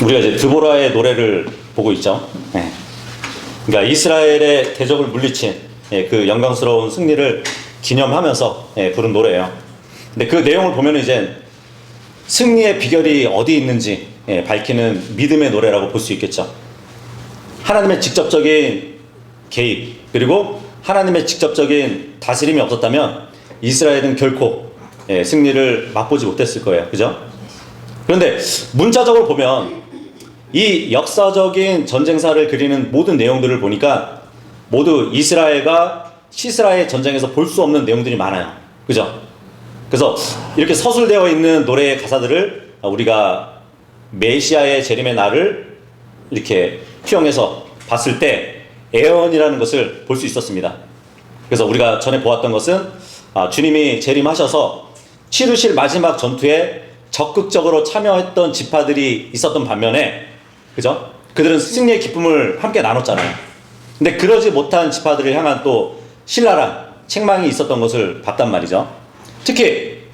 우리가 이제 드보라의 노래를 보고 있죠. 예. 그러니까 이스라엘의 대적을 물리친 그 영광스러운 승리를 기념하면서 부른 노래예요. 근데 그 내용을 보면 이제 승리의 비결이 어디 있는지 밝히는 믿음의 노래라고 볼 수 있겠죠. 하나님의 직접적인 개입, 그리고 하나님의 직접적인 다스림이 없었다면 이스라엘은 결코 승리를 맛보지 못했을 거예요. 그죠? 그런데 문자적으로 보면 이 역사적인 전쟁사를 그리는 모든 내용들을 보니까 모두 이스라엘과 시스라의 전쟁에서 볼 수 없는 내용들이 많아요. 그죠? 그래서 이렇게 서술되어 있는 노래의 가사들을 우리가 메시아의 재림의 날을 이렇게 투영해서 봤을 때 애언이라는 것을 볼 수 있었습니다. 그래서 우리가 전에 보았던 것은 주님이 재림하셔서 치르실 마지막 전투에 적극적으로 참여했던 지파들이 있었던 반면에, 그죠? 그들은 승리의 기쁨을 함께 나눴잖아요. 근데 그러지 못한 지파들을 향한 또 신랄한 책망이 있었던 것을 봤단 말이죠. 특히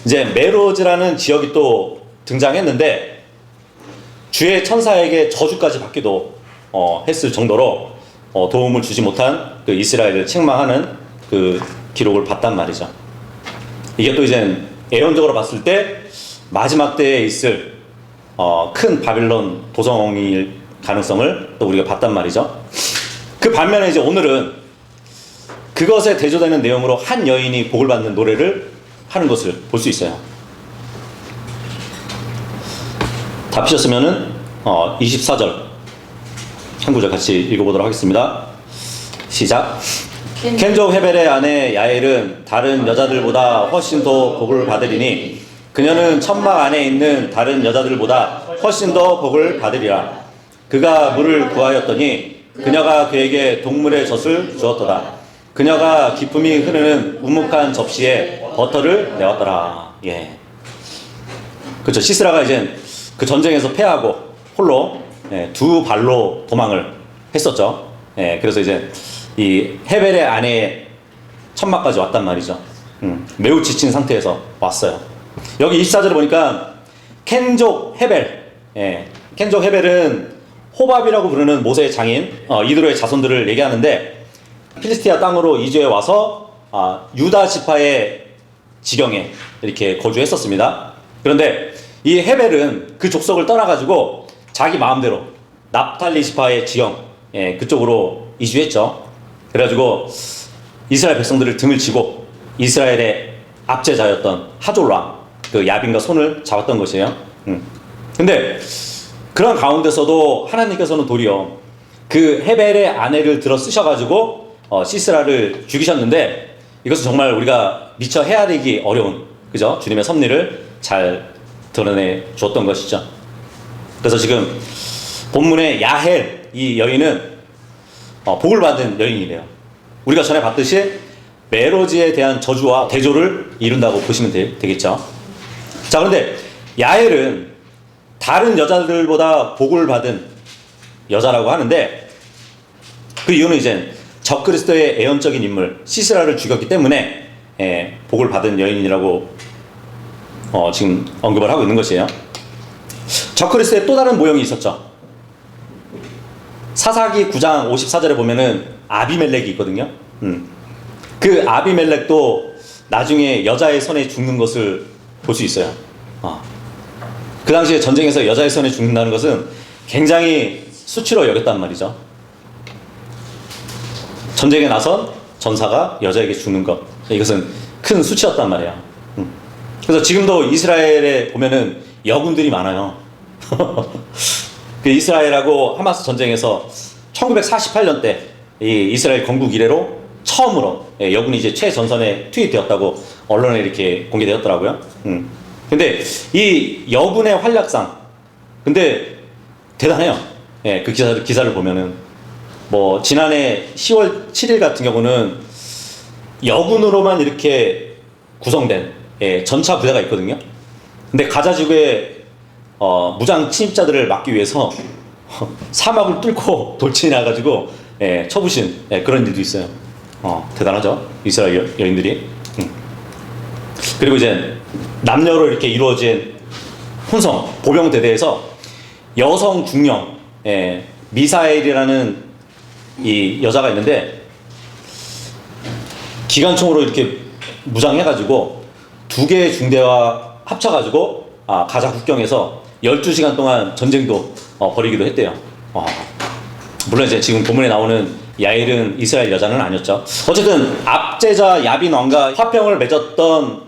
이제 메로즈라는 지역이 또 등장했는데 주의 천사에게 저주까지 받기도 했을 정도로 도움을 주지 못한 그 이스라엘을 책망하는 그 기록을 봤단 말이죠. 이게 또 이제 예언적으로 봤을 때 마지막 때에 있을 큰 바빌론 도성일 가능성을 또 우리가 봤단 말이죠. 그 반면에 이제 오늘은 그것에 대조되는 내용으로 한 여인이 복을 받는 노래를 하는 것을 볼 수 있어요. 다 피셨으면은 24절 한 구절 같이 읽어보도록 하겠습니다. 시작. 켄족 헤벨의 아내 야엘은 다른 여자들보다 훨씬 더 복을 받으리니 그녀는 천막 안에 있는 다른 여자들보다 훨씬 더 복을 받으리라. 그가 물을 구하였더니 그녀가 그에게 동물의 젖을 주었더라. 그녀가 기품이 흐르는 우묵한 접시에 버터를 내었더라. 예. 그렇죠. 시스라가 이제 그 전쟁에서 패하고 홀로 두 발로 도망을 했었죠. 그래서 이제 이 헤벨의 아내의 천막까지 왔단 말이죠. 매우 지친 상태에서 왔어요. 여기 24절에 보니까 켄족 헤벨, 켄족 헤벨은 호밥이라고 부르는 모세의 장인 이드로의 자손들을 얘기하는데 필리스티아 땅으로 이주해 와서 유다 지파의 지경에 이렇게 거주했었습니다. 그런데 이 헤벨은 그 족속을 떠나가지고 자기 마음대로 납탈리 지파의 지경 그쪽으로 이주했죠. 그래가지고 이스라엘 백성들을 등을 치고 이스라엘의 압제자였던 하졸라 그 야빈과 손을 잡았던 것이에요. 근데 그런 가운데서도 하나님께서는 도리어 그 헤벨의 아내를 들어 쓰셔가지고 시스라를 죽이셨는데 이것은 정말 우리가 미처 헤아리기 어려운, 그죠? 주님의 섭리를 잘 드러내 주었던 것이죠. 그래서 지금 본문의 야헬 이 여인은 복을 받은 여인이래요. 우리가 전에 봤듯이 메로지에 대한 저주와 대조를 이룬다고 보시면 되겠죠. 자, 그런데 야헬은 다른 여자들보다 복을 받은 여자라고 하는데 그 이유는 이제 적그리스도의 애언적인 인물 시스라를 죽였기 때문에 복을 받은 여인이라고 지금 언급을 하고 있는 것이에요. 적그리스도의 또 다른 모형이 있었죠. 사사기 9장 54절에 보면은 아비멜렉이 있거든요. 그 아비멜렉도 나중에 여자의 손에 죽는 것을 볼 수 있어요. 그 당시에 전쟁에서 여자의 손에 죽는다는 것은 굉장히 수치로 여겼단 말이죠. 전쟁에 나선 전사가 여자에게 죽는 것, 이것은 큰 수치였단 말이에요. 그래서 지금도 이스라엘에 보면은 여군들이 많아요. 그 이스라엘하고 하마스 전쟁에서 1948년 때 이 이스라엘 건국 이래로 처음으로 여군이 이제 최전선에 투입되었다고 언론에 이렇게 공개되었더라고요. 근데 이 여군의 활약상, 근데 대단해요. 그 기사를 보면은 뭐 지난해 10월 7일 같은 경우는 여군으로만 이렇게 구성된 전차 부대가 있거든요. 근데 가자 지구에 무장 침입자들을 막기 위해서 사막을 뚫고 돌진해 나가지고 쳐부신 그런 일도 있어요. 대단하죠, 이스라엘 여인들이. 그리고 이제 남녀로 이렇게 이루어진 혼성 보병대대에서 여성 중령, 미사엘이라는 이 여자가 있는데 기관총으로 이렇게 무장해가지고 두 개의 중대와 합쳐가지고 가자 국경에서 12시간 동안 전쟁도 벌이기도 했대요. 물론 이제 지금 본문에 나오는 야일은 이스라엘 여자는 아니었죠. 어쨌든 압제자 야빈 왕과 화평을 맺었던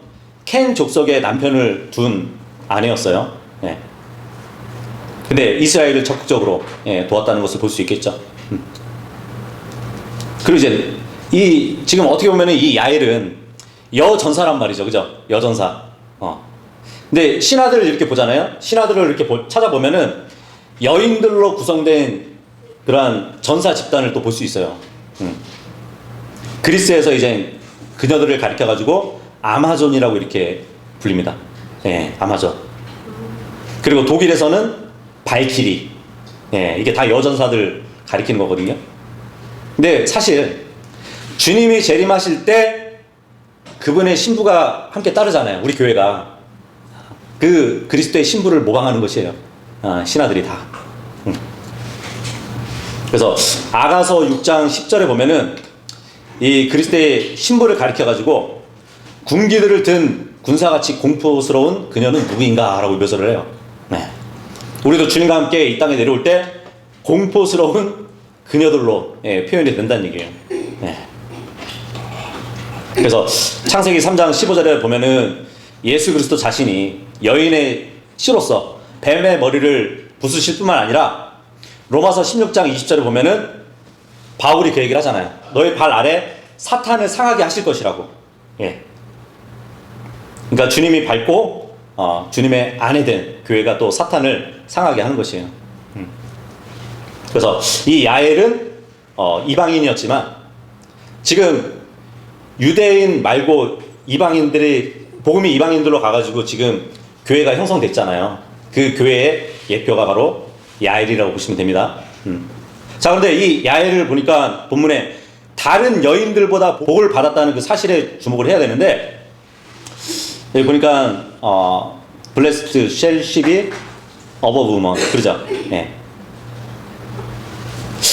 켄 족속의 남편을 둔 아내였어요. 근데 이스라엘을 적극적으로 도왔다는 것을 볼 수 있겠죠. 그리고 이제 지금 어떻게 보면은 이 야일은 여전사란 말이죠, 그죠? 여전사. 근데 신하들을 이렇게 보잖아요. 신하들을 이렇게 찾아보면은 여인들로 구성된 그러한 전사 집단을 또 볼 수 있어요. 그리스에서 이제 그녀들을 가리켜가지고 아마존이라고 이렇게 불립니다. 아마존. 그리고 독일에서는 발키리. 이게 다 여전사들 가리키는 거거든요. 근데 사실 주님이 재림하실 때 그분의 신부가 함께 따르잖아요. 우리 교회가 그 그리스도의 신부를 모방하는 것이에요. 신하들이 다. 그래서 아가서 6장 10절에 보면은 이 그리스도의 신부를 가리켜가지고 군기들을 든 군사같이 공포스러운 그녀는 누구인가 라고 묘사를 해요. 우리도 주님과 함께 이 땅에 내려올 때 공포스러운 그녀들로 표현이 된다는 얘기예요. 그래서 창세기 3장 15절에 보면은 예수 그리스도 자신이 여인의 씨로서 뱀의 머리를 부수실 뿐만 아니라 로마서 16장 20절에 보면은 바울이 그 얘기를 하잖아요. 너의 발 아래 사탄을 상하게 하실 것이라고. 그러니까 주님이 밟고 주님의 아내된 교회가 또 사탄을 상하게 하는 것이에요. 그래서 이 야엘은 이방인이었지만 지금 유대인 말고 이방인들이 복음이 이방인들로 가가지고 지금 교회가 형성됐잖아요. 그 교회의 예표가 바로 야엘이라고 보시면 됩니다. 자, 그런데 이 야엘을 보니까 본문에 다른 여인들보다 복을 받았다는 그 사실에 주목을 해야 되는데, 여기 보니까 blessed shall she be above woman, 그러죠?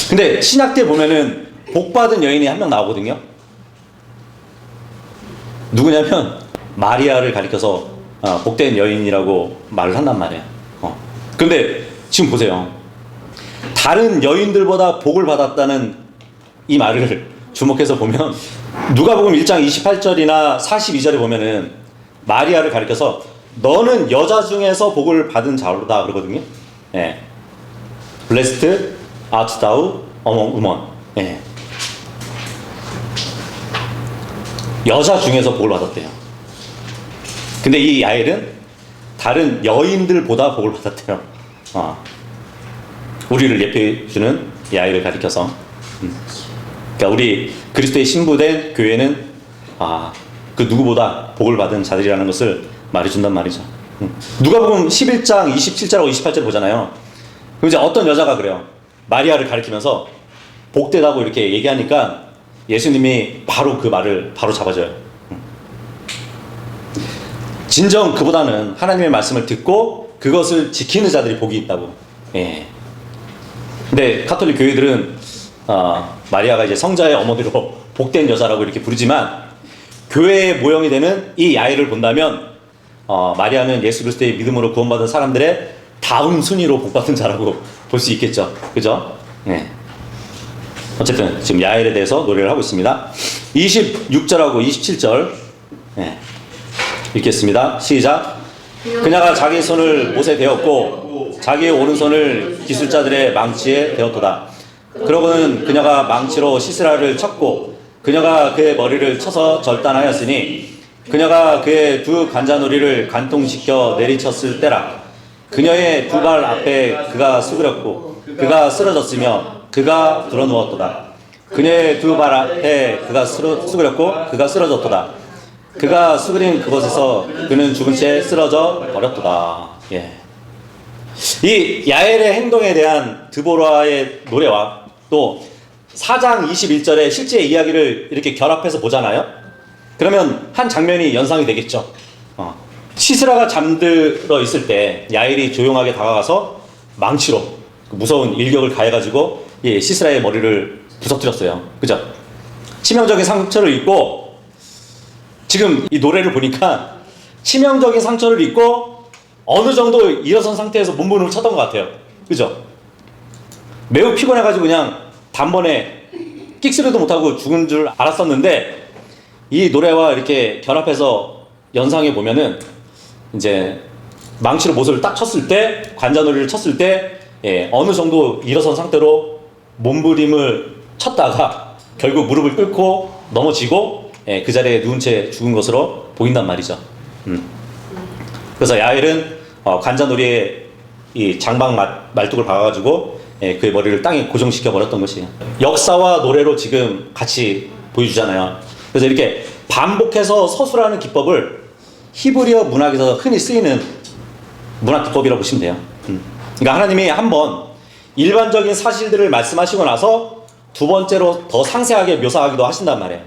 근데 신약 때 보면은 복 받은 여인이 한 명 나오거든요. 누구냐면 마리아를 가리켜서 복된 여인이라고 말을 한단 말이에요. 근데 지금 보세요. 다른 여인들보다 복을 받았다는 이 말을 주목해서 보면 누가복음 1장 28절이나 42절에 보면은 마리아를 가리켜서 너는 여자 중에서 복을 받은 자로다 그러거든요. Blessed art thou among women. 여자 중에서 복을 받았대요. 근데 이 야엘은 다른 여인들보다 복을 받았대요. 우리를 예표해주는 야엘을 가리켜서. 그러니까 우리 그리스도의 신부된 교회는 그 누구보다 복을 받은 자들이라는 것을 말해준단 말이죠. 누가복음 11장 27절하고 28절 보잖아요. 그럼 이제 어떤 여자가 그래요. 마리아를 가리키면서 복되다고 이렇게 얘기하니까 예수님이 바로 그 말을 바로 잡아줘요. 진정 그보다는 하나님의 말씀을 듣고 그것을 지키는 자들이 복이 있다고. 근데 카톨릭 교회들은 마리아가 이제 성자의 어머니로 복된 여자라고 이렇게 부르지만 교회의 모형이 되는 이 야엘을 본다면 마리아는 예수 그리스도의 믿음으로 구원받은 사람들의 다음 순위로 복받은 자라고 볼 수 있겠죠. 그죠? 어쨌든 지금 야엘에 대해서 노래를 하고 있습니다. 26절하고 27절 읽겠습니다. 시작. 그녀가 자기 손을 못에 대었고 자기의 오른손을 기술자들의 망치에 대었도다. 그러고는 그녀가 망치로 시스라를 쳤고 그녀가 그의 머리를 쳐서 절단하였으니 그녀가 그의 두 간자놀이를 간통시켜 내리쳤을 때라. 그녀의 두 발 앞에 그가 수그렸고 그가 쓰러졌으며 그가 드러누웠도다. 그녀의 두 발 앞에 그가 수그렸고 그가 쓰러졌도다. 그가 수그린 그곳에서 그는 죽은 채 쓰러져 버렸도다. 이 야엘의 행동에 대한 드보라의 노래와 또 4장 21절의 실제 이야기를 이렇게 결합해서 보잖아요. 그러면 한 장면이 연상이 되겠죠. 시스라가 잠들어 있을 때 야엘이 조용하게 다가가서 망치로 무서운 일격을 가해가지고 시스라의 머리를 부서뜨렸어요. 그죠? 치명적인 상처를 입고, 지금 이 노래를 보니까 치명적인 상처를 입고 어느 정도 일어선 상태에서 몸부림을 쳤던 것 같아요. 그죠? 매우 피곤해가지고 그냥 단번에 끽소리도 못하고 죽은 줄 알았었는데, 이 노래와 이렇게 결합해서 연상해 보면은 이제 망치로 못을 딱 쳤을 때, 관자놀이를 쳤을 때, 어느 정도 일어선 상태로 몸부림을 쳤다가 결국 무릎을 꿇고 넘어지고 그 자리에 누운 채 죽은 것으로 보인단 말이죠. 그래서 야엘은 관자놀이에 이 장막 말뚝을 박아가지고 그의 머리를 땅에 고정시켜 버렸던 것이에요. 역사와 노래로 지금 같이 보여주잖아요. 그래서 이렇게 반복해서 서술하는 기법을 히브리어 문학에서 흔히 쓰이는 문학 기법이라고 보시면 돼요. 그러니까 하나님이 한번 일반적인 사실들을 말씀하시고 나서 두 번째로 더 상세하게 묘사하기도 하신단 말이에요.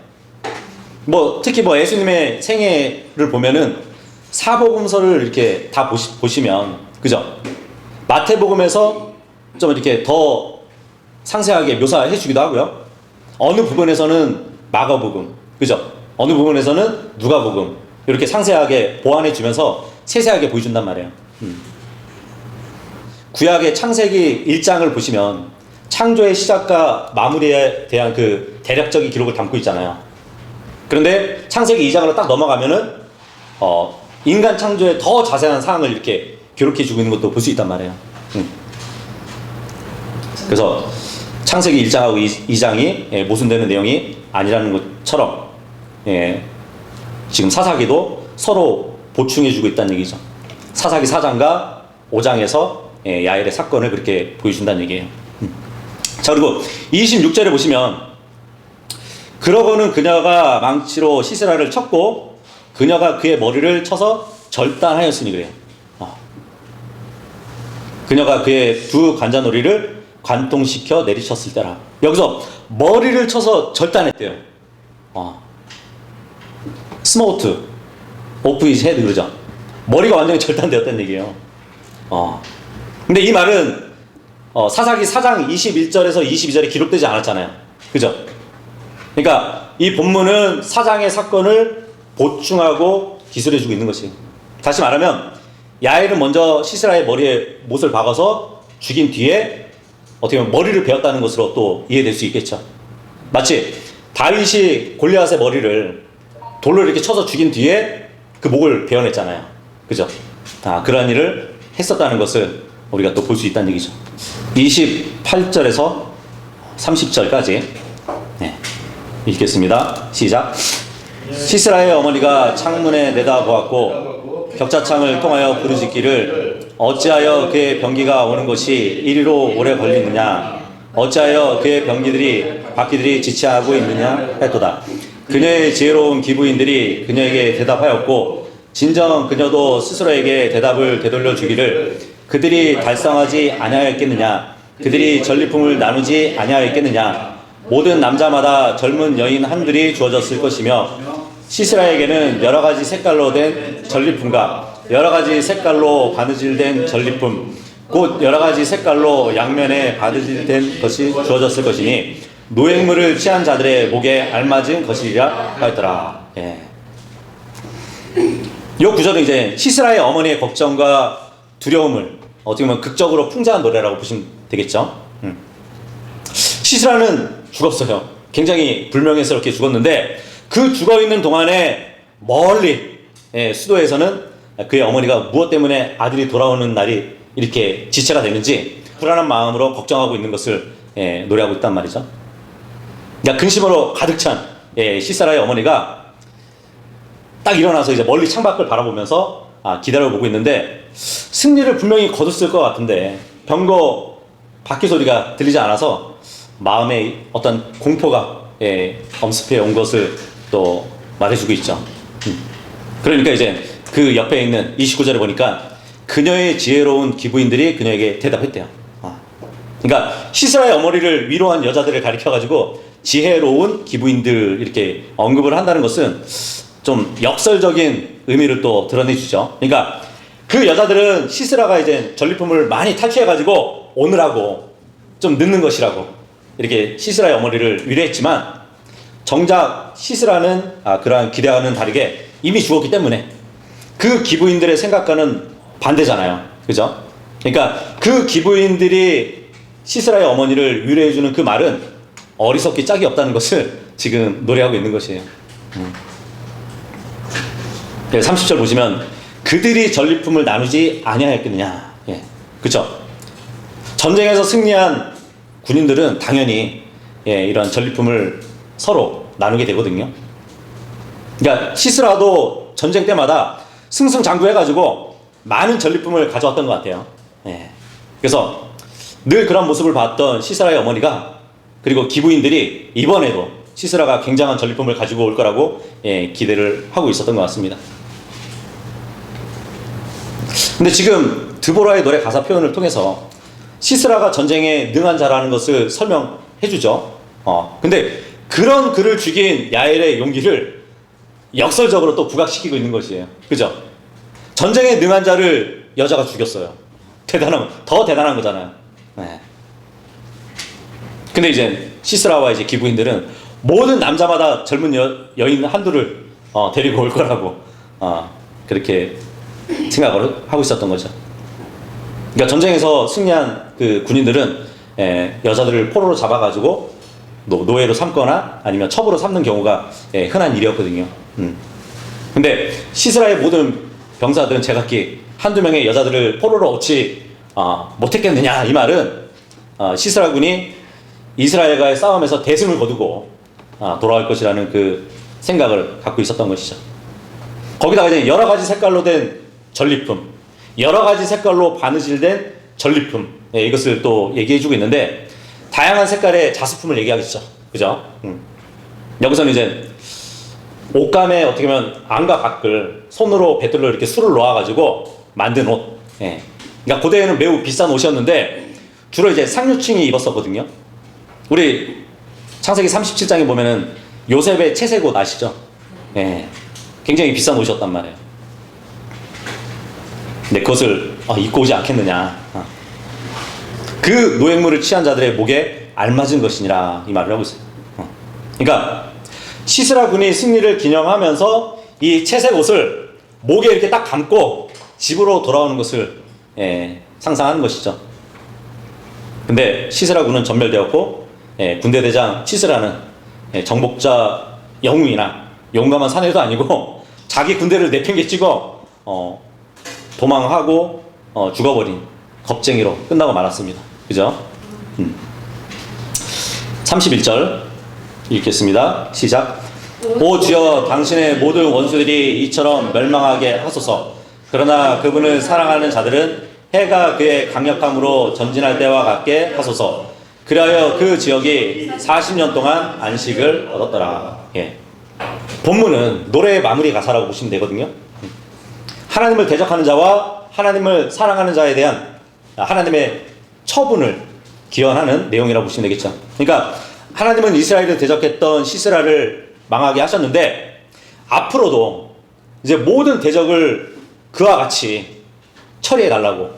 특히 예수님의 생애를 보면은 사복음서를 이렇게 다 보시면, 그죠? 마태복음에서 좀 이렇게 더 상세하게 묘사해 주기도 하고요. 어느 부분에서는 마가복음, 그죠? 어느 부분에서는 누가복음, 이렇게 상세하게 보완해 주면서 세세하게 보여준단 말이에요. 구약의 창세기 1장을 보시면 창조의 시작과 마무리에 대한 그 대략적인 기록을 담고 있잖아요. 그런데 창세기 2장으로 딱 넘어가면은 인간 창조의 더 자세한 사항을 이렇게 기록해 주고 있는 것도 볼 수 있단 말이에요. 그래서 창세기 1장하고 2장이 모순되는 내용이 아니라는 것처럼 지금 사사기도 서로 보충해 주고 있다는 얘기죠. 사사기 4장과 5장에서 야엘의 사건을 그렇게 보여준다는 얘기예요. 자, 그리고 26절에 보시면, 그러고는 그녀가 망치로 시스라를 쳤고 그녀가 그의 머리를 쳐서 절단하였으니 그래요. 그녀가 그의 두 관자놀이를 관통시켜 내리쳤을 때라. 여기서 머리를 쳐서 절단했대요. 스모트 오프 히즈 헤드, 그러죠? 머리가 완전히 절단되었다는 얘기예요. 근데 이 말은 사사기 4장 21절에서 22절에 기록되지 않았잖아요. 그죠? 그러니까 이 본문은 4장의 사건을 보충하고 기술해주고 있는 것이에요. 다시 말하면 야엘은 먼저 시스라의 머리에 못을 박아서 죽인 뒤에 어떻게 보면 머리를 베었다는 것으로 또 이해될 수 있겠죠. 마치 다윗이 골리앗의 머리를 돌로 이렇게 쳐서 죽인 뒤에 그 목을 베어냈잖아요. 그죠? 그러한 일을 했었다는 것을 우리가 또 볼 수 있다는 얘기죠. 28절에서 30절까지 읽겠습니다. 시작. 시스라의 어머니가 창문에 내다보았고 격자창을 통하여 부르짖기를 어찌하여 그의 병기가 오는 것이 이리로 오래 걸리느냐, 어찌하여 그의 병기들이 바퀴들이 지체하고 있느냐 했도다. 그녀의 지혜로운 기부인들이 그녀에게 대답하였고 진정 그녀도 스스로에게 대답을 되돌려 주기를 그들이 달성하지 아니하였겠느냐, 그들이 전리품을 나누지 아니하였겠느냐, 모든 남자마다 젊은 여인 한둘이 주어졌을 것이며 시스라에게는 여러가지 색깔로 된 전리품과 여러가지 색깔로 바느질된 전리품 곧 여러가지 색깔로 양면에 바느질된 것이 주어졌을 것이니 노획물을 취한 자들의 목에 알맞은 것이리라 하였더라. 이 구절은 이제 시스라의 어머니의 걱정과 두려움을 어떻게 보면 극적으로 풍자한 노래라고 보시면 되겠죠. 시스라는 죽었어요. 굉장히 불명예스럽게 죽었는데 그 죽어있는 동안에 멀리 수도에서는 그의 어머니가 무엇 때문에 아들이 돌아오는 날이 이렇게 지체가 되는지 불안한 마음으로 걱정하고 있는 것을 노래하고 있단 말이죠. 그러니까 근심으로 가득 찬 시스라의 어머니가 딱 일어나서 이제 멀리 창밖을 바라보면서 기다려보고 있는데 승리를 분명히 거뒀을 것 같은데 병거 바퀴 소리가 들리지 않아서 마음에 어떤 공포가 엄습해 온 것을 또 말해주고 있죠. 그러니까 이제 그 옆에 있는 29절에 보니까 그녀의 지혜로운 기부인들이 그녀에게 대답했대요. 그러니까 시스라의 어머니를 위로한 여자들을 가리켜가지고 지혜로운 기부인들 이렇게 언급을 한다는 것은 좀 역설적인 의미를 또 드러내주죠. 그러니까 그 여자들은 시스라가 이제 전리품을 많이 탈취해가지고 오느라고 좀 늦는 것이라고 이렇게 시스라의 어머니를 위로했지만, 정작 시스라는 그러한 기대와는 다르게 이미 죽었기 때문에 그 기부인들의 생각과는 반대잖아요. 그죠? 그러니까 그 기부인들이 시스라의 어머니를 위로해주는 그 말은 어리석기 짝이 없다는 것을 지금 노래하고 있는 것이에요. 30절 보시면 그들이 전리품을 나누지 아니하였겠느냐. 예, 그렇죠? 전쟁에서 승리한 군인들은 당연히 이런 전리품을 서로 나누게 되거든요. 그러니까 시스라도 전쟁 때마다 승승장구해가지고 많은 전리품을 가져왔던 것 같아요. 예. 그래서 늘 그런 모습을 봤던 시스라의 어머니가, 그리고 기부인들이 이번에도 시스라가 굉장한 전리품을 가지고 올 거라고 기대를 하고 있었던 것 같습니다. 근데 지금 드보라의 노래 가사 표현을 통해서 시스라가 전쟁에 능한 자라는 것을 설명해 주죠. 근데 그런 그를 죽인 야엘의 용기를 역설적으로 또 부각시키고 있는 것이에요. 그죠? 전쟁에 능한 자를 여자가 죽였어요. 더 대단한 거잖아요. 네. 근데 이제 시스라와 이제 기부인들은 모든 남자마다 젊은 여인 한두를 데리고 올 거라고 그렇게 생각을 하고 있었던 거죠. 그러니까 전쟁에서 승리한 그 군인들은 여자들을 포로로 잡아가지고 노예로 삼거나 아니면 첩으로 삼는 경우가 흔한 일이었거든요. 근데 시스라의 모든 병사들은 제각기 한두 명의 여자들을 포로로 얻지 못했겠느냐, 이 말은 시스라 군이 이스라엘과의 싸움에서 대승을 거두고 돌아올 것이라는 그 생각을 갖고 있었던 것이죠. 거기다가 이제 여러 가지 색깔로 된 전리품, 여러 가지 색깔로 바느질된 전리품, 이것을 또 얘기해주고 있는데, 다양한 색깔의 자수품을 얘기하겠죠. 그죠? 여기서는 이제 옷감에 어떻게 보면 안과 밖을 손으로 배틀로 이렇게 술을 놓아가지고 만든 옷. 그러니까 고대에는 매우 비싼 옷이었는데 주로 이제 상류층이 입었었거든요. 우리 창세기 37장에 보면은 요셉의 채색 옷 아시죠? 굉장히 비싼 옷이었단 말이에요. 근데 그것을 입고 오지 않겠느냐. 그 노획물을 취한 자들의 목에 알맞은 것이니라, 이 말을 하고 있어요. 그러니까 시스라 군이 승리를 기념하면서 이 채색 옷을 목에 이렇게 딱 감고 집으로 돌아오는 것을 상상하는 것이죠. 근데 시스라 군은 전멸되었고, 군대 대장 시스라는 정복자 영웅이나 용감한 사내도 아니고 자기 군대를 내팽개치고 도망하고 죽어버린 겁쟁이로 끝나고 말았습니다. 그죠? 31절 읽겠습니다. 시작. 오 주여, 당신의 모든 원수들이 이처럼 멸망하게 하소서. 그러나 그분을 사랑하는 자들은 해가 그의 강력함으로 전진할 때와 같게 하소서. 그리하여 그 지역이 40년 동안 안식을 얻었더라. 본문은 노래의 마무리 가사라고 보시면 되거든요. 하나님을 대적하는 자와 하나님을 사랑하는 자에 대한 하나님의 처분을 기원하는 내용이라고 보시면 되겠죠. 그러니까 하나님은 이스라엘을 대적했던 시스라를 망하게 하셨는데, 앞으로도 이제 모든 대적을 그와 같이 처리해 달라고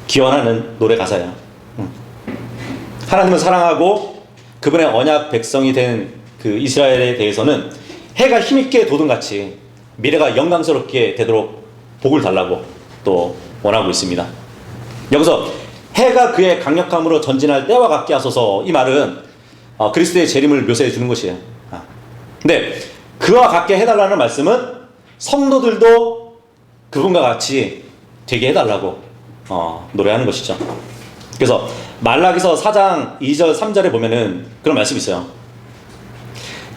기원하는 노래 가사예요. 하나님을 사랑하고 그분의 언약 백성이 된 그 이스라엘에 대해서는 해가 힘있게 돋음같이 미래가 영광스럽게 되도록 복을 달라고 또 원하고 있습니다. 여기서 해가 그의 강력함으로 전진할 때와 같게 하소서, 이 말은 그리스도의 재림을 묘사해 주는 것이에요. 근데 그와 같게 해달라는 말씀은 성도들도 그분과 같이 되게 해달라고 노래하는 것이죠. 그래서 말라기서 4장 2절 3절에 보면은 그런 말씀이 있어요.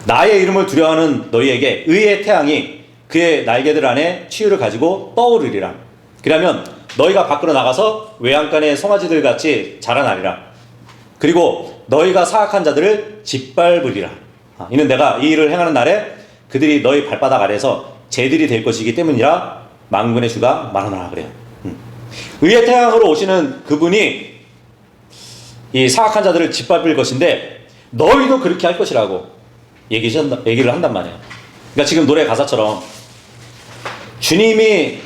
나의 이름을 두려워하는 너희에게 의의 태양이 그의 날개들 안에 치유를 가지고 떠오르리라. 그러면 너희가 밖으로 나가서 외양간의 송아지들 같이 자라나리라. 그리고 너희가 사악한 자들을 짓밟으리라. 이는 내가 이 일을 행하는 날에 그들이 너희 발바닥 아래에서 재들이 될 것이기 때문이라. 만군의 주가 말하노라. 그래요. 의의 태양으로 오시는 그분이 이 사악한 자들을 짓밟을 것인데 너희도 그렇게 할 것이라고 얘기를 한단 말이에요. 그러니까 지금 노래 가사처럼 주님이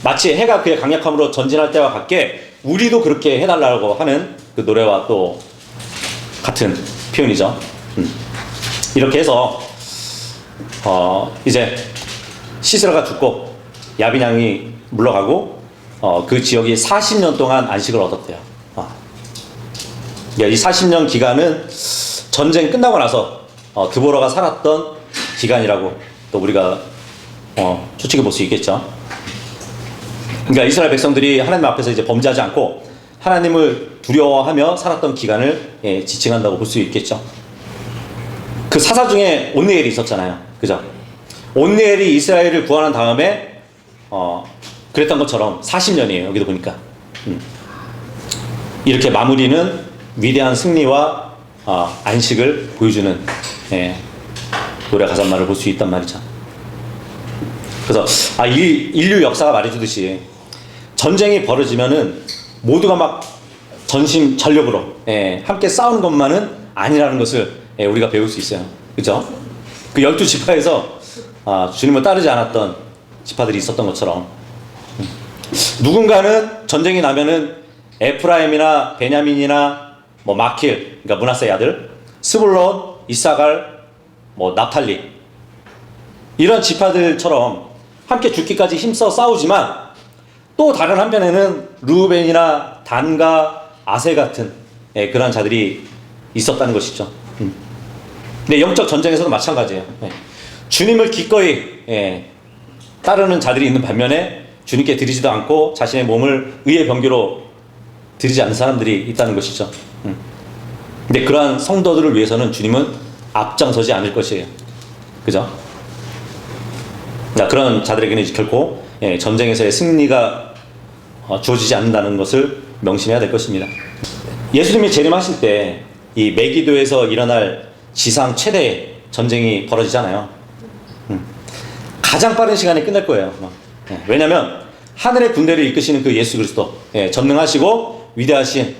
마치 해가 그의 강력함으로 전진할 때와 같게 우리도 그렇게 해달라고 하는 그 노래와 또 같은 표현이죠. 이렇게 해서 이제 시스라가 죽고 야빈 왕이 물러가고 그 지역이 40년 동안 안식을 얻었대요. 이 40년 기간은 전쟁 끝나고 나서 드보라가 살았던 기간이라고 또 우리가 추측해 볼 수 있겠죠. 그러니까 이스라엘 백성들이 하나님 앞에서 이제 범죄하지 않고 하나님을 두려워하며 살았던 기간을 지칭한다고 볼 수 있겠죠. 그 사사 중에 온니엘이 있었잖아요. 그죠? 온니엘이 이스라엘을 구원한 다음에 그랬던 것처럼 40년이에요. 여기도 보니까. 이렇게 마무리는 위대한 승리와 안식을 보여주는 노래 가사말을 볼 수 있단 말이죠. 그래서 인류 역사가 말해주듯이 전쟁이 벌어지면은 모두가 막 전심전력으로 함께 싸우는 것만은 아니라는 것을 우리가 배울 수 있어요. 그죠? 그 12지파에서 주님을 따르지 않았던 지파들이 있었던 것처럼 누군가는 전쟁이 나면은 에프라임이나 베냐민이나 뭐 마킬, 그러니까 므낫세의 아들, 스불론, 이사갈, 뭐 납탈리 이런 지파들처럼 함께 죽기까지 힘써 싸우지만 또 다른 한편에는 르우벤이나 단과 아세 같은 그런 자들이 있었다는 것이죠. 근데 영적 전쟁에서도 마찬가지예요. 주님을 기꺼이 따르는 자들이 있는 반면에 주님께 드리지도 않고 자신의 몸을 의의 병기로 드리지 않는 사람들이 있다는 것이죠. 근데 그러한 성도들을 위해서는 주님은 앞장서지 않을 것이에요. 그죠? 그런 자들에게는 결코 전쟁에서의 승리가 주어지지 않는다는 것을 명심해야 될 것입니다. 예수님이 재림하실 때 이 메기도에서 일어날 지상 최대의 전쟁이 벌어지잖아요. 가장 빠른 시간에 끝날 거예요. 왜냐하면 하늘의 군대를 이끄시는 그 예수 그리스도, 전능하시고 위대하신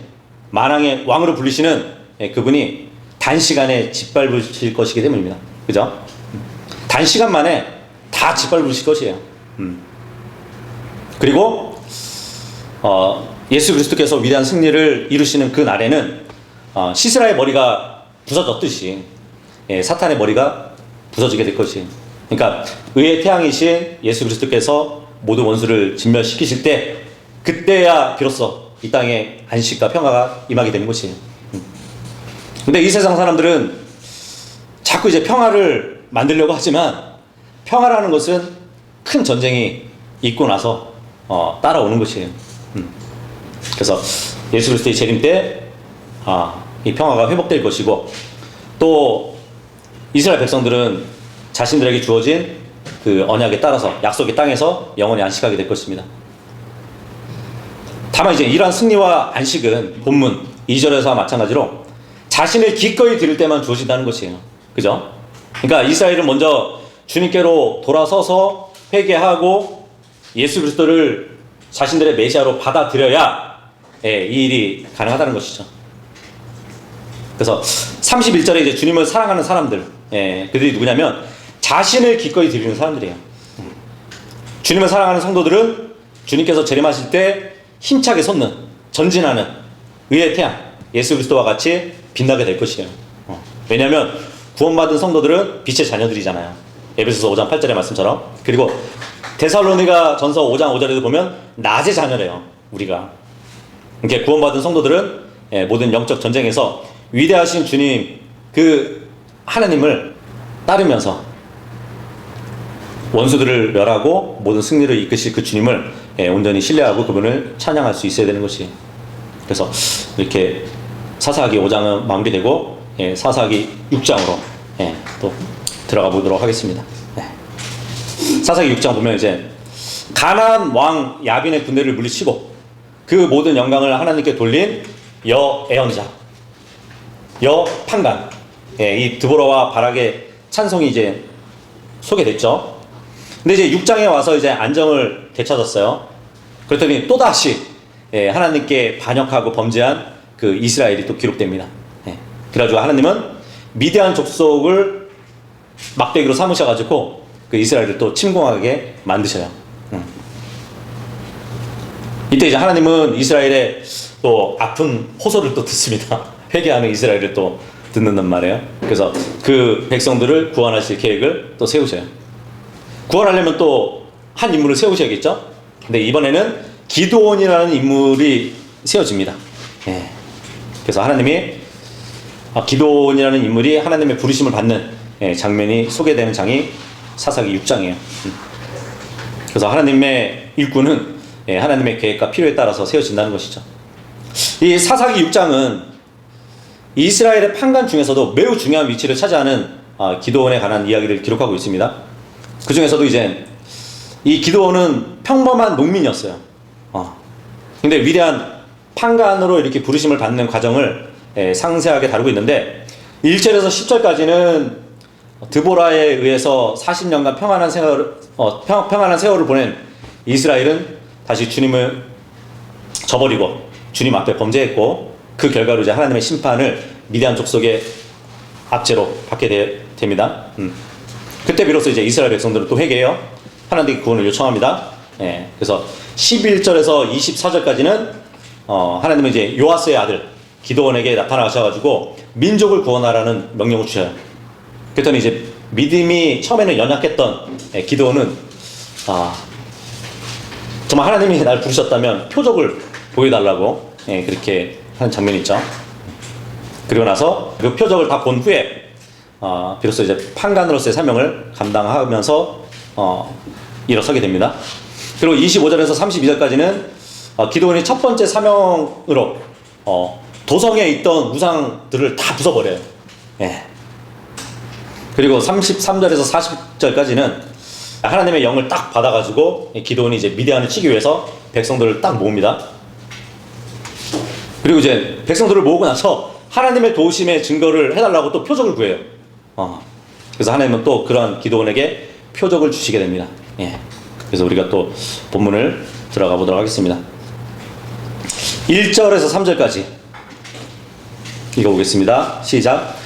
만왕의 왕으로 불리시는 그분이 단시간에 짓밟으실 것이기 때문입니다. 그죠? 단시간 만에 다 짓밟으실 것이에요. 그리고 예수 그리스도께서 위대한 승리를 이루시는 그 날에는 시스라의 머리가 부서졌듯이 사탄의 머리가 부서지게 될 것이에요. 그러니까 의의 태양이신 예수 그리스도께서 모든 원수를 진멸시키실 때 그때야 비로소 이 땅에 안식과 평화가 임하게 되는 것이에요. 근데 이 세상 사람들은 자꾸 이제 평화를 만들려고 하지만 평화라는 것은 큰 전쟁이 있고 나서 따라오는 것이에요. 그래서 예수 그리스도의 재림 때 이 평화가 회복될 것이고 또 이스라엘 백성들은 자신들에게 주어진 그 언약에 따라서 약속의 땅에서 영원히 안식하게 될 것입니다. 다만 이제 이러한 승리와 안식은 본문 2절에서와 마찬가지로 자신을 기꺼이 드릴 때만 주어진다는 것이에요. 그죠? 그러니까 이스라엘은 먼저 주님께로 돌아서서 회개하고 예수 그리스도를 자신들의 메시아로 받아들여야 이 일이 가능하다는 것이죠. 그래서 31절에 이제 주님을 사랑하는 사람들, 그들이 누구냐면 자신을 기꺼이 드리는 사람들이에요. 주님을 사랑하는 성도들은 주님께서 재림하실 때 힘차게 솟는, 전진하는 의의 태양, 예수 그리스도와 같이 빛나게 될 것이에요. 왜냐하면 구원받은 성도들은 빛의 자녀들이잖아요. 에베소서 5장 8절의 말씀처럼. 그리고 데살로니가 전서 5장 5절에도 보면 낮의 자녀래요. 우리가. 이렇게 구원받은 성도들은 모든 영적 전쟁에서 위대하신 주님 그 하나님을 따르면서 원수들을 멸하고 모든 승리를 이끄실 그 주님을 온전히 신뢰하고 그분을 찬양할 수 있어야 되는 것이. 그래서 이렇게 사사기 5장은 마무리되고 사사기 6장으로 또 들어가 보도록 하겠습니다. 사사기 6장 보면 이제 가나안 왕 야빈의 군대를 물리치고 그 모든 영광을 하나님께 돌린 여애언자 여판관, 이 드보라와 바락의 찬송이 이제 소개됐죠. 근데 이제 6장에 와서 이제 안정을 되찾았어요. 그랬더니 또다시 하나님께 반역하고 범죄한 그 이스라엘이 또 기록됩니다. 그래가지고 하나님은 미디안 족속을 막대기로 삼으셔가지고 그 이스라엘을 또 침공하게 만드셔요. 이때 이제 하나님은 이스라엘의 또 아픈 호소를 또 듣습니다. 회개하는 이스라엘을 또 듣는단 말이에요. 그래서 그 백성들을 구원하실 계획을 또 세우셔요. 구원하려면 또 한 인물을 세우셔야겠죠. 근데 이번에는 기드온이라는 인물이 세워집니다. 예. 그래서 하나님이 기드온이라는 인물이 하나님의 부르심을 받는 장면이 소개되는 장이 사사기 6장이에요. 그래서 하나님의 일꾼은 하나님의 계획과 필요에 따라서 세워진다는 것이죠. 이 사사기 6장은 이스라엘의 판관 중에서도 매우 중요한 위치를 차지하는 기드온에 관한 이야기를 기록하고 있습니다. 그 중에서도 이제 이 기드온은 평범한 농민이었어요. 근데 위대한 판관으로 이렇게 부르심을 받는 과정을 상세하게 다루고 있는데 1절에서 10절까지는 드보라에 의해서 40년간 평안한 세월을 보낸 이스라엘은 다시 주님을 저버리고 주님 앞에 범죄했고 그 결과로 이제 하나님의 심판을 미디안 족속의 압제로 받게 됩니다. 그때 비로소 이제 이스라엘 백성들은 또 회개해요. 하나님께 구원을 요청합니다. 그래서 11절에서 24절까지는 하나님은 이제 요아스의 아들 기드온에게 나타나셔가지고 민족을 구원하라는 명령을 주셔요. 그랬더니 이제 믿음이 처음에는 연약했던 기드온은 정말 하나님이 날 부르셨다면 표적을 보여달라고 그렇게 하는 장면이 있죠. 그리고 나서 그 표적을 다 본 후에 비로소 이제 판관으로서의 사명을 감당하면서 일어서게 됩니다. 그리고 25절에서 32절까지는 기드온이 첫 번째 사명으로 도성에 있던 우상들을 다 부숴버려요. 그리고 33절에서 40절까지는 하나님의 영을 딱 받아가지고 기드온이 이제 미디안을 치기 위해서 백성들을 딱 모읍니다. 그리고 이제 백성들을 모으고 나서 하나님의 도우심의 증거를 해달라고 또 표적을 구해요. 그래서 하나님은 또 그런 기드온에게 표적을 주시게 됩니다. 그래서 우리가 또 본문을 들어가 보도록 하겠습니다. 1절에서 3절까지 읽어보겠습니다. 시작.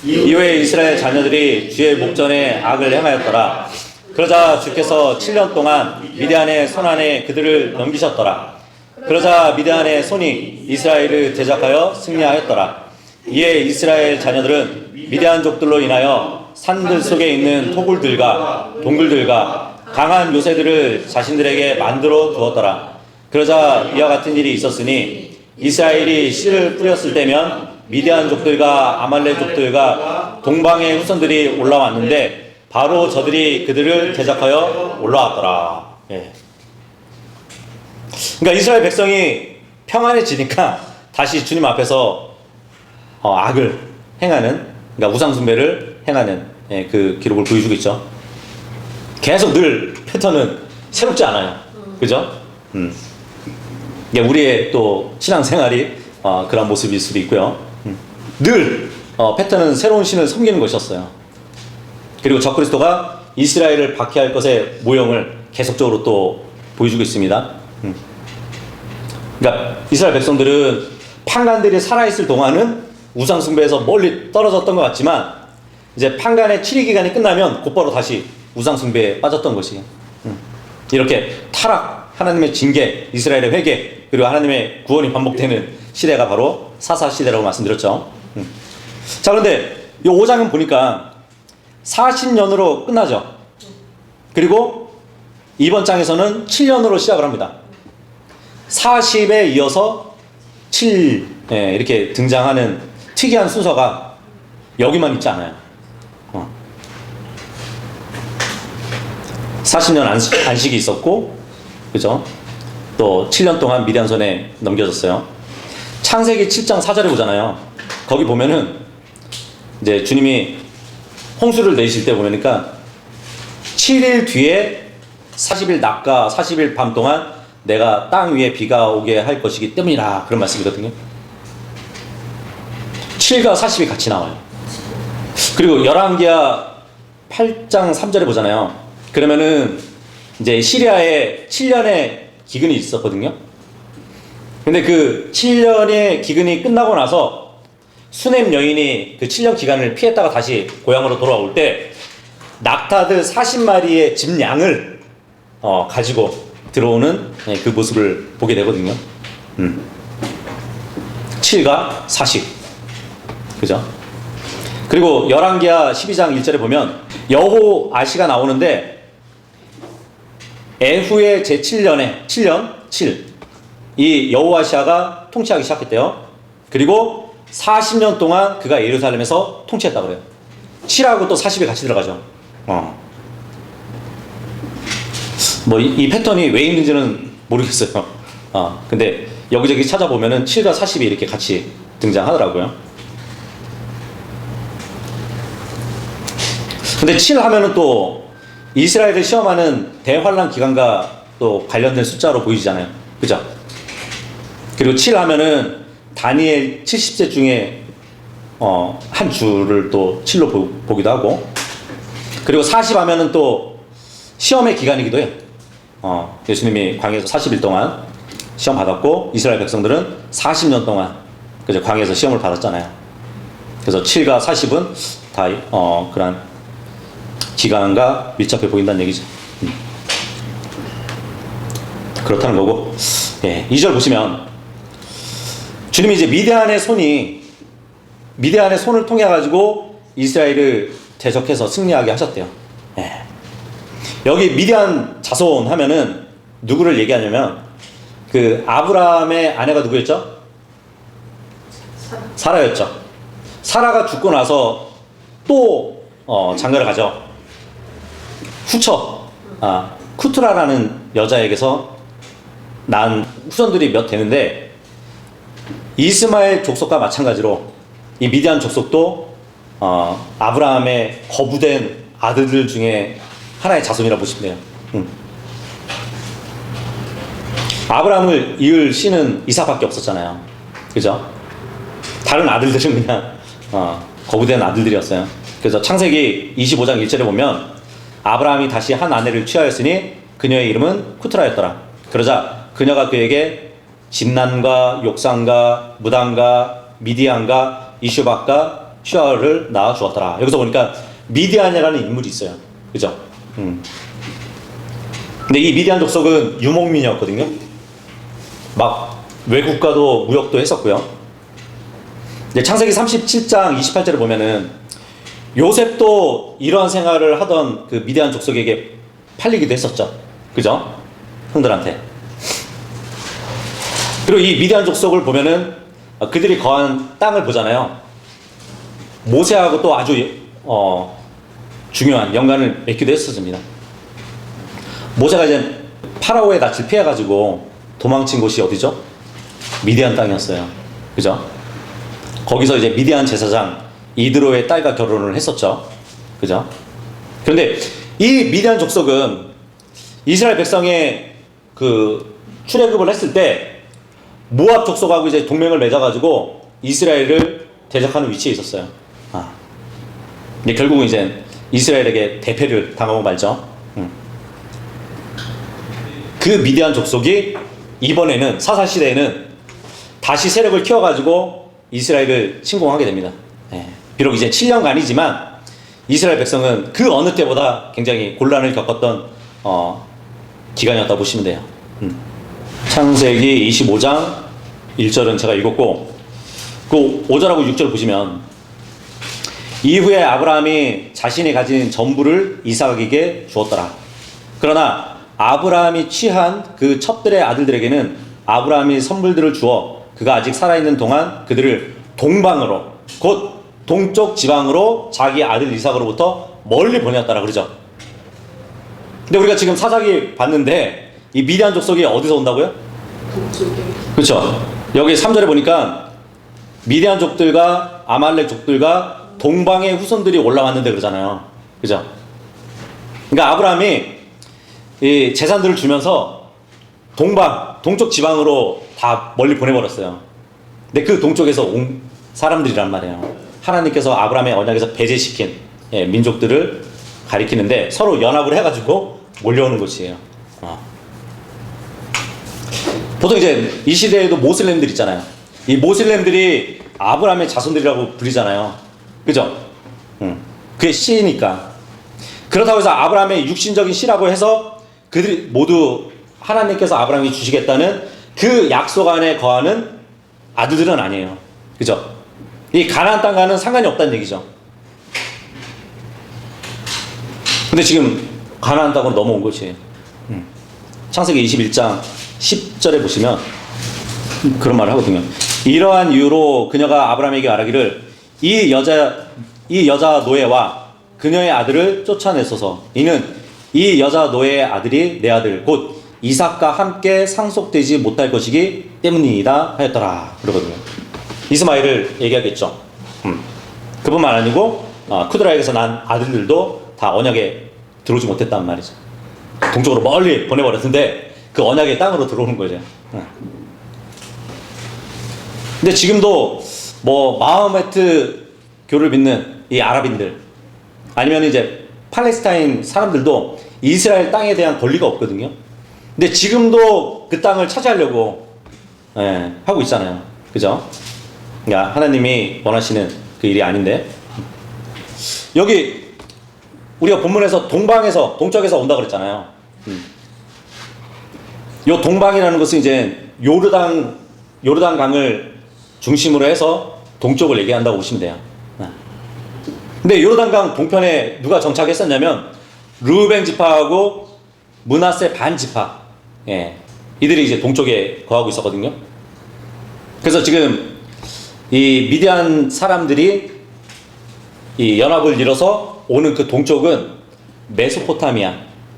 이후에 이스라엘 자녀들이 주의 목전에 악을 행하였더라. 그러자 주께서 7년 동안 미디안의 손 안에 그들을 넘기셨더라. 그러자 미디안의 손이 이스라엘을 대적하여 승리하였더라. 이에 이스라엘 자녀들은 미디안족들로 인하여 산들 속에 있는 토굴들과 동굴들과 강한 요새들을 자신들에게 만들어 두었더라. 그러자 이와 같은 일이 있었으니 이스라엘이 씨를 뿌렸을 때면 미디안족들과 아말렉족들과 동방의 후손들이 올라왔는데 바로 저들이 그들을 대적하여 올라왔더라. 그러니까 이스라엘 백성이 평안해지니까 다시 주님 앞에서 악을 행하는, 그러니까 우상 숭배를 행하는 그 기록을 보여주고 있죠. 계속 늘 패턴은 새롭지 않아요. 그죠? 이게 우리의 또 신앙생활이 그런 모습일 수도 있고요. 늘 패턴은 새로운 신을 섬기는 것이었어요. 그리고 적그리스도가 이스라엘을 박해할 것의 모형을 계속적으로 또 보여주고 있습니다. 그러니까 이스라엘 백성들은 판관들이 살아있을 동안은 우상 숭배에서 멀리 떨어졌던 것 같지만 이제 판관의 치리 기간이 끝나면 곧바로 다시 우상 숭배에 빠졌던 것이 이렇게 타락, 하나님의 징계, 이스라엘의 회개, 그리고 하나님의 구원이 반복되는 시대가 바로 사사 시대라고 말씀드렸죠. 자, 그런데 이 5장은 보니까 40년으로 끝나죠. 그리고 이번 장에서는 7년으로 시작을 합니다. 40에 이어서 7 이렇게 등장하는 특이한 순서가 여기만 있지 않아요. 40년 안식이 있었고, 그죠? 또 7년 동안 미디안 손에 넘겨졌어요. 창세기 7장 4절에 보잖아요. 거기 보면은 이제 주님이 홍수를 내실 때 보니까 7일 뒤에 40일 낮과 40일 밤 동안 내가 땅 위에 비가 오게 할 것이기 때문이라, 그런 말씀이거든요. 7과 40이 같이 나와요. 그리고 열왕기하 8장 3절에 보잖아요. 그러면은 이제 시리아에 7년의 기근이 있었거든요. 근데 그 7년의 기근이 끝나고 나서 수넴 여인이 그 7년 기간을 피했다가 다시 고향으로 돌아올 때 낙타들 40마리의 집 양을 가지고 들어오는 그 모습을 보게 되거든요. 7과 40. 그죠? 그리고 열왕기하 12장 1절에 보면 여호아시가 나오는데 에후의 제7년에 7년 7. 이 여호아시아가 통치하기 시작했대요. 그리고 40년 동안 그가 예루살렘에서 통치했다고 그래요. 7하고 또 40이 같이 들어가죠. 뭐 이 패턴이 왜 있는지는 모르겠어요. 근데 여기저기 찾아보면은 7과 40이 이렇게 같이 등장하더라고요. 근데 7 하면은 또 이스라엘을 시험하는 대환란 기간과 또 관련된 숫자로 보이잖아요. 그죠? 그리고 7 하면은 다니엘 70세 중에 한 주를 또 7로 보기도 하고, 그리고 40 하면은 또 시험의 기간이기도 해요. 예수님이 광야에서 40일 동안 시험 받았고 이스라엘 백성들은 40년 동안 그죠, 광야에서 시험을 받았잖아요. 그래서 7과 40은 다 그런 기간과 밀접해 보인다는 얘기죠. 그렇다는 거고, 2절 보시면 주님이 이제 미디안의 손을 통해 가지고 이스라엘을 대적해서 승리하게 하셨대요. 여기 미디안 자손 하면은 누구를 얘기하냐면 그 아브라함의 아내가 누구였죠? 사라였죠. 사라가 죽고 나서 또 장가를 가죠. 쿠트라라는 여자에게서 난 후손들이 몇 되는데, 이스마엘 족속과 마찬가지로 이 미디안 족속도 아브라함의 거부된 아들들 중에 하나의 자손이라 보시면 돼요. 아브라함을 이을 씨는 이삭밖에 없었잖아요. 그죠? 다른 아들들은 그냥 거부된 아들들이었어요. 그래서 창세기 25장 1절에 보면 아브라함이 다시 한 아내를 취하였으니 그녀의 이름은 쿠트라였더라. 그러자 그녀가 그에게 집난과 욕상과 무단과 미디안과 이슈박과 슈아를 낳아 주었더라. 여기서 보니까 미디안이라는 인물이 있어요. 그죠? 근데 이 미디안 족속은 유목민이었거든요. 막 외국과도 무역도 했었고요. 이제 창세기 37장 28절을 보면은 요셉도 이러한 생활을 하던 그 미디안 족속에게 팔리기도 했었죠. 그죠? 형들한테. 그리고 이 미디안 족속을 보면은 그들이 거한 땅을 보잖아요. 모세하고 또 아주 중요한 연관을 맺기도 했었습니다. 모세가 이제 파라오의 낯을 피해가지고 도망친 곳이 어디죠? 미디안 땅이었어요. 그죠? 거기서 이제 미디안 제사장 이드로의 딸과 결혼을 했었죠. 그죠? 그런데 이 미디안 족속은 이스라엘 백성의 그 출애굽을 했을 때 모압 족속하고 이제 동맹을 맺어가지고 이스라엘을 대적하는 위치에 있었어요. 근데 결국은 이제 이스라엘에게 대패를 당하고 말죠. 그 미디안 족속이 이번에는 사사 시대에는 다시 세력을 키워가지고 이스라엘을 침공하게 됩니다. 비록 이제 7년간이지만 이스라엘 백성은 그 어느 때보다 굉장히 곤란을 겪었던 기간이었다고 보시면 돼요. 창세기 25장 1절은 제가 읽었고, 그 5절하고 6절 보시면 이후에 아브라함이 자신이 가진 전부를 이삭에게 주었더라. 그러나 아브라함이 취한 그 첩들의 아들들에게는 아브라함이 선물들을 주어 그가 아직 살아있는 동안 그들을 동방으로, 곧 동쪽 지방으로 자기 아들 이삭으로부터 멀리 보내었다라 그러죠. 근데 우리가 지금 사사기 봤는데 이 미디안 족속이 어디서 온다고요? 동쪽에. 그렇죠. 여기 3절에 보니까 미디안 족들과 아말렉 족들과 동방의 후손들이 올라왔는데 그러잖아요. 그죠? 그러니까 아브라함이 이 재산들을 주면서 동쪽 지방으로 다 멀리 보내버렸어요. 근데 그 동쪽에서 온 사람들이란 말이에요. 하나님께서 아브라함의 언약에서 배제시킨 민족들을 가리키는데 서로 연합을 해가지고 몰려오는 곳이에요. 보통 이제 이 시대에도 모슬렘들 있잖아요. 이 모슬렘들이 아브라함의 자손들이라고 불리잖아요. 그죠? 그게 씨니까. 그렇다고 해서 아브라함의 육신적인 씨라고 해서 그들이 모두 하나님께서 아브라함이 주시겠다는 그 약속 안에 거하는 아들들은 아니에요. 그죠? 이 가나안 땅과는 상관이 없다는 얘기죠. 근데 지금 가나안 땅으로 넘어온 것이에요. 창세기 21장 10절에 보시면 그런 말을 하거든요. 이러한 이유로 그녀가 아브라함에게 말하기를 이 여자 노예와 그녀의 아들을 쫓아내소서. 이는 이 여자 노예의 아들이 내 아들 곧 이삭과 함께 상속되지 못할 것이기 때문이다 하였더라. 그러거든요. 이스마엘을 얘기하겠죠. 그뿐만 아니고 쿠드라에게서 난 아들들도 다 언약에 들어오지 못했단 말이죠. 동쪽으로 멀리 보내버렸는데 그 언약의 땅으로 들어오는 거죠. 근데 지금도 뭐 마호메트 교를 믿는 이 아랍인들 아니면 이제 팔레스타인 사람들도 이스라엘 땅에 대한 권리가 없거든요. 근데 지금도 그 땅을 차지하려고 하고 있잖아요. 그죠? 그러니까 하나님이 원하시는 그 일이 아닌데 여기 우리가 본문에서 동쪽에서 온다 그랬잖아요. 요 동방이라는 것은 이제 요르단 강을 중심으로 해서 동쪽을 얘기한다고 보시면 돼요. 근데 요르단강 동편에 누가 정착했었냐면 르우벤 지파하고 므낫세 반 지파, 이들이 이제 동쪽에 거하고 있었거든요. 그래서 지금 이 미디안 사람들이 이 연합을 이뤄서 오는 그 동쪽은 메소포타미아,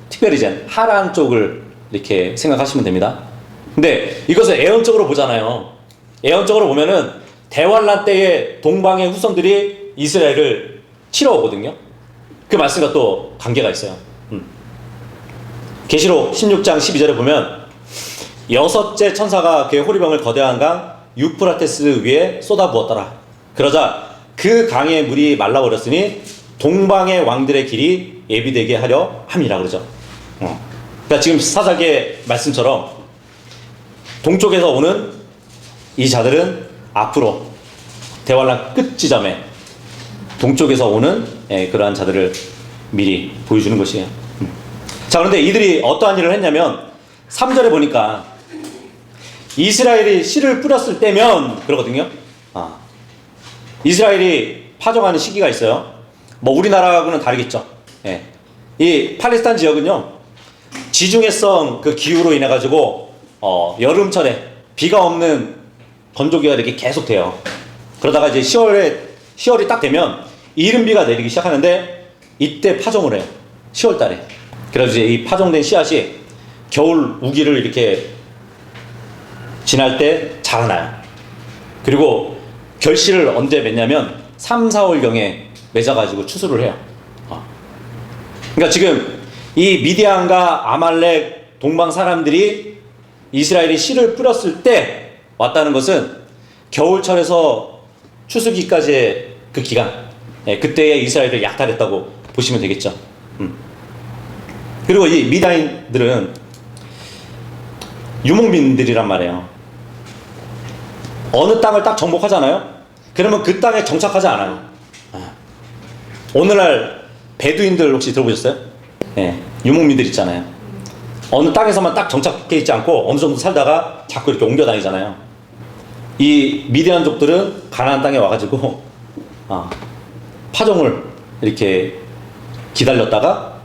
특별히 이제 하란 쪽을 이렇게 생각하시면 됩니다. 근데 이것을 애언적으로 보잖아요. 애언적으로 보면은 대환란 때의 동방의 후손들이 이스라엘을 치러 오거든요. 그 말씀과 또 관계가 있어요. 계시록 16장 12절에 보면 여섯째 천사가 그의 호리병을 거대한 강 유프라테스 위에 쏟아부었더라. 그러자 그 강의 물이 말라버렸으니 동방의 왕들의 길이 예비되게 하려 함이라 그러죠. 그러니까 지금 사사기의 말씀처럼 동쪽에서 오는 이 자들은 앞으로 대환란 끝 지점에 동쪽에서 오는 그러한 자들을 미리 보여주는 것이에요. 자, 그런데 이들이 어떠한 일을 했냐면 3절에 보니까 이스라엘이 씨를 뿌렸을 때면 그러거든요. 이스라엘이 파종하는 시기가 있어요. 뭐 우리나라하고는 다르겠죠. 이 팔레스타인 지역은요 지중해성 그 기후로 인해 가지고 여름철에 비가 없는 건조기가 이렇게 계속 돼요. 그러다가 이제 10월이 딱 되면 이른비가 내리기 시작하는데 이때 파종을 해요. 10월 달에. 그래서 이제 이 파종된 씨앗이 겨울 우기를 이렇게 지날 때 자라나요. 그리고 결실을 언제 맺냐면 3, 4월경에 맺어가지고 추수를 해요. 그러니까 지금 이 미디안과 아말렉 동방 사람들이 이스라엘이 씨를 뿌렸을 때 왔다는 것은 겨울철에서 추수기까지의 그 기간, 그때에 이스라엘을 약탈했다고 보시면 되겠죠. 그리고 이 미디안들은 유목민들이란 말이에요. 어느 땅을 딱 정복하잖아요. 그러면 그 땅에 정착하지 않아요. 오늘날 베두인들 혹시 들어보셨어요? 유목민들 있잖아요. 어느 땅에서만 딱 정착해 있지 않고 어느 정도 살다가 자꾸 이렇게 옮겨 다니잖아요. 이 미디안족들은 가나안 땅에 와가지고 파종을 이렇게 기다렸다가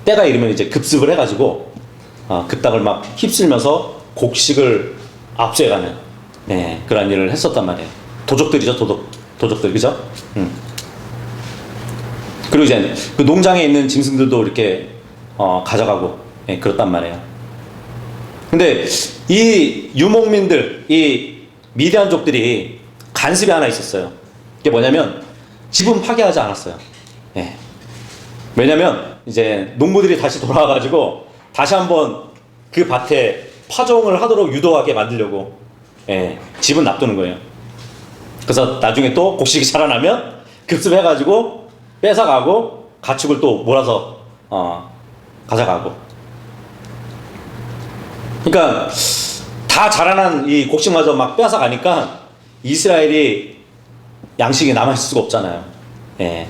때가 이르면 이제 급습을 해가지고 그 땅을 막 휩쓸면서 곡식을 압수해가는 그런 일을 했었단 말이에요. 도적들이죠, 도적들, 그죠? 그리고 이제 그 농장에 있는 짐승들도 이렇게 가져가고 그렇단 말이에요. 근데 이 유목민들, 이 미디안족들이 간습이 하나 있었어요. 그게 뭐냐면 집은 파괴하지 않았어요. 왜냐면 이제 농부들이 다시 돌아와가지고 다시 한번 그 밭에 파종을 하도록 유도하게 만들려고 집은 놔두는 거예요. 그래서 나중에 또 곡식이 자라나면 급습해가지고 뺏어가고 가축을 또 몰아서 가져가고. 그러니까 다 자라난 이 곡식마저 막 뺏어가니까 이스라엘이 양식이 남아있을 수가 없잖아요.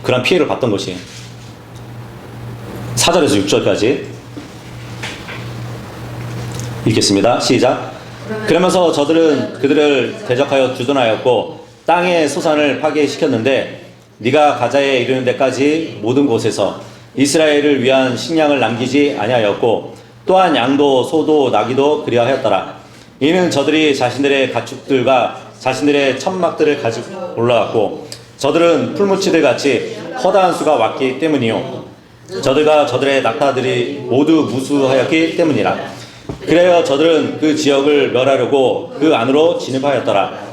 그런 피해를 봤던 것이에요. 4절에서 6절까지 읽겠습니다. 시작. 그러면서 저들은 그들을 대적하여 주둔하였고 땅의 소산을 파괴시켰는데 네가 가자에 이르는 데까지 모든 곳에서 이스라엘을 위한 식량을 남기지 아니하였고 또한 양도 소도 나귀도 그리하였더라. 이는 저들이 자신들의 가축들과 자신들의 천막들을 가지고 올라갔고 저들은 풀무치들 같이 허다한 수가 왔기 때문이요 저들과 저들의 낙타들이 모두 무수하였기 때문이라. 그래야 저들은 그 지역을 멸하려고 그 안으로 진입하였더라.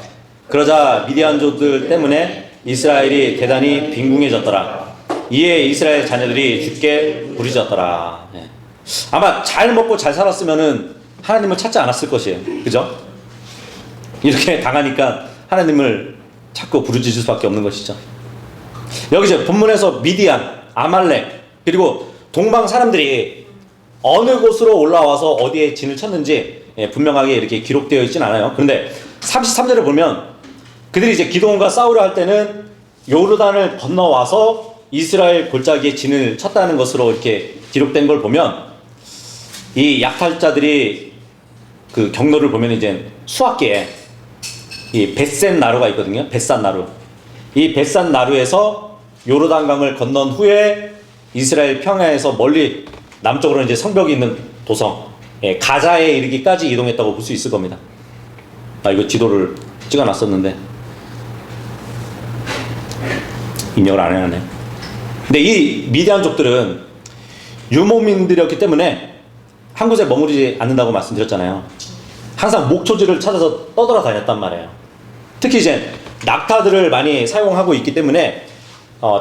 그러자 미디안족들 때문에 이스라엘이 대단히 빈궁해졌더라. 이에 이스라엘 자녀들이 죽게 부르짖었더라. 아마 잘 먹고 잘 살았으면은 하나님을 찾지 않았을 것이에요. 그죠? 이렇게 당하니까 하나님을 찾고 부르짖을 수밖에 없는 것이죠. 여기 이제 본문에서 미디안, 아말렉, 그리고 동방 사람들이 어느 곳으로 올라와서 어디에 진을 쳤는지 분명하게 이렇게 기록되어 있진 않아요. 그런데 33절을 보면 그들이 이제 기드온과 싸우려 할 때는 요르단을 건너와서 이스라엘 골짜기에 진을 쳤다는 것으로 이렇게 기록된 걸 보면 이 약탈자들이 그 경로를 보면 이제 수학계에 이 벳센 나루가 있거든요. 벳산 나루. 이 벳산 나루에서 요르단강을 건넌 후에 이스라엘 평야에서 멀리 남쪽으로 이제 성벽이 있는 도성 가자에 이르기까지 이동했다고 볼 수 있을 겁니다. 아 이거 지도를 찍어놨었는데 입력을 안 해놨네. 근데 이 미디안족들은 유목민들이었기 때문에 한 곳에 머무르지 않는다고 말씀드렸잖아요. 항상 목초지를 찾아서 떠돌아 다녔단 말이에요. 특히 이제 낙타들을 많이 사용하고 있기 때문에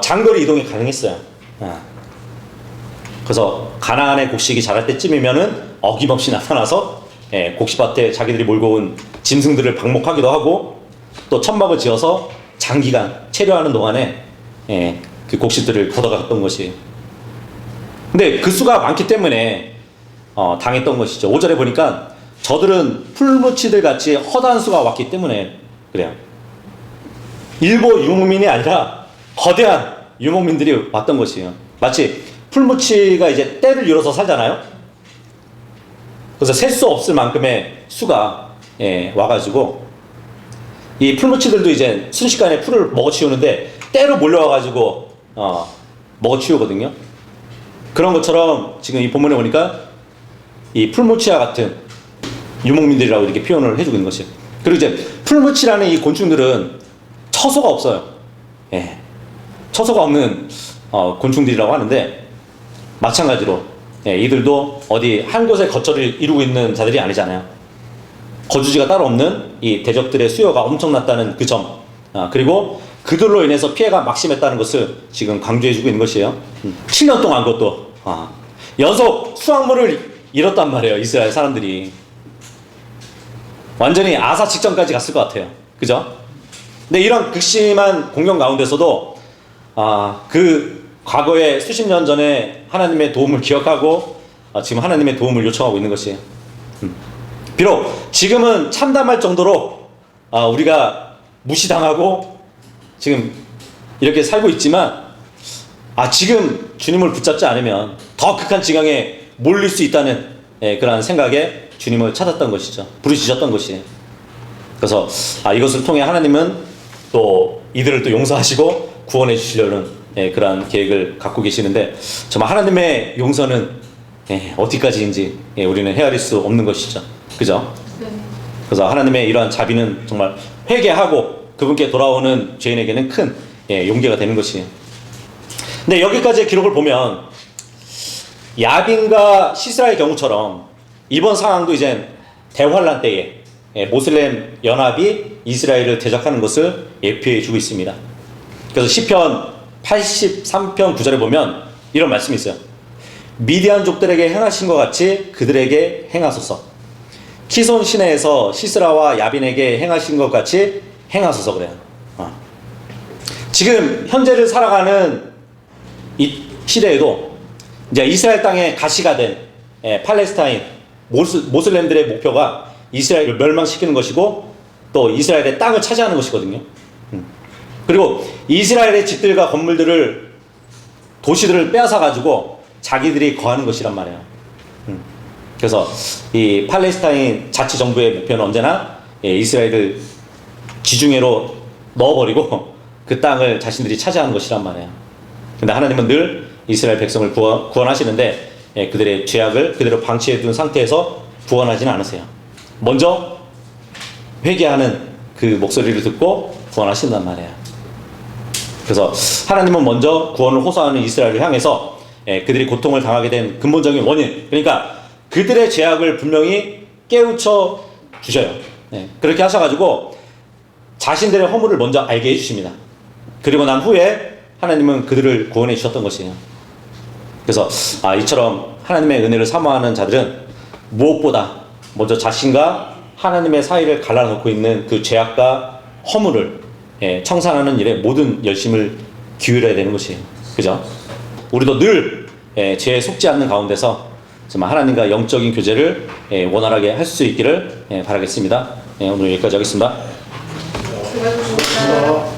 장거리 이동이 가능했어요. 그래서 가나안의 곡식이 자랄 때쯤이면은 어김없이 나타나서 곡식밭에 자기들이 몰고 온 짐승들을 방목하기도 하고 또 천막을 지어서 장기간 체류하는 동안에 그 곡식들을 걷어갔던 것이. 근데 그 수가 많기 때문에 당했던 것이죠. 5절에 보니까 저들은 풀무치들 같이 허다한 수가 왔기 때문에 그래요. 일부 유목민이 아니라 거대한 유목민들이 왔던 것이에요. 마치 풀무치가 이제 떼를 이뤄서 살잖아요. 그래서 셀 수 없을 만큼의 수가 와가지고 이 풀무치들도 이제 순식간에 풀을 먹어치우는데 떼로 몰려와가지고 먹어치우거든요. 그런 것처럼 지금 이 본문에 보니까 이 풀무치와 같은 유목민들이라고 이렇게 표현을 해주고 있는 것이에요. 그리고 이제 풀무치라는 이 곤충들은 처소가 없어요. 처소가 없는 곤충들이라고 하는데 마찬가지로 이들도 어디 한 곳에 거처를 이루고 있는 자들이 아니잖아요. 거주지가 따로 없는 이 대적들의 수요가 엄청났다는 그 점, 그리고 그들로 인해서 피해가 막심했다는 것을 지금 강조해주고 있는 것이에요. 7년 동안 그것도 연속 수확물을 잃었단 말이에요. 이스라엘 사람들이 완전히 아사 직전까지 갔을 것 같아요. 그죠? 근데 이런 극심한 공경 가운데서도 그 과거에 수십 년 전에 하나님의 도움을 기억하고 지금 하나님의 도움을 요청하고 있는 것이에요. 비록 지금은 참담할 정도로 우리가 무시당하고 지금 이렇게 살고 있지만 지금 주님을 붙잡지 않으면 더 극한 지경에 몰릴 수 있다는 그런 생각에 주님을 찾았던 것이죠. 부르짖었던 것이에요. 그래서 이것을 통해 하나님은 또 이들을 또 용서하시고 구원해 주시려는 그러한 계획을 갖고 계시는데 정말 하나님의 용서는 어디까지인지 우리는 헤아릴 수 없는 것이죠. 그죠? 네. 그래서 하나님의 이러한 자비는 정말 회개하고 그분께 돌아오는 죄인에게는 큰 용기가 되는 것이에요. 근데 여기까지의 기록을 보면 야빈과 시스라의 경우처럼 이번 상황도 이제 대환란 때에 모슬렘 연합이 이스라엘을 대적하는 것을 예표해 주고 있습니다. 그래서 시편 83편 9절에 보면 이런 말씀이 있어요. 미디안족들에게 행하신 것 같이 그들에게 행하소서. 키손 시내에서 시스라와 야빈에게 행하신 것 같이 행하소서. 그래요. 지금 현재를 살아가는 이 시대에도 이제 이스라엘 땅에 가시가 된 팔레스타인 모슬렘들의 목표가 이스라엘을 멸망시키는 것이고 또 이스라엘의 땅을 차지하는 것이거든요. 그리고 이스라엘의 집들과 건물들을 도시들을 빼앗아 가지고 자기들이 거하는 것이란 말이에요. 그래서 이 팔레스타인 자치정부의 목표는 언제나 이스라엘을 지중해로 넣어버리고 그 땅을 자신들이 차지하는 것이란 말이에요. 근데 하나님은 늘 이스라엘 백성을 구원하시는데 그들의 죄악을 그대로 방치해둔 상태에서 구원하지는 않으세요. 먼저 회개하는 그 목소리를 듣고 구원하신단 말이에요. 그래서 하나님은 먼저 구원을 호소하는 이스라엘을 향해서 그들이 고통을 당하게 된 근본적인 원인, 그러니까 그들의 죄악을 분명히 깨우쳐 주셔요. 그렇게 하셔가지고 자신들의 허물을 먼저 알게 해주십니다. 그리고 난 후에 하나님은 그들을 구원해 주셨던 것이에요. 그래서 이처럼 하나님의 은혜를 사모하는 자들은 무엇보다 먼저 자신과 하나님의 사이를 갈라놓고 있는 그 죄악과 허물을 청산하는 일에 모든 열심을 기울여야 되는 것이에요. 그죠? 우리도 늘 죄에 속지 않는 가운데서 정말 하나님과 영적인 교제를 원활하게 할 수 있기를 바라겠습니다. 오늘 여기까지 하겠습니다. 수고하셨습니다.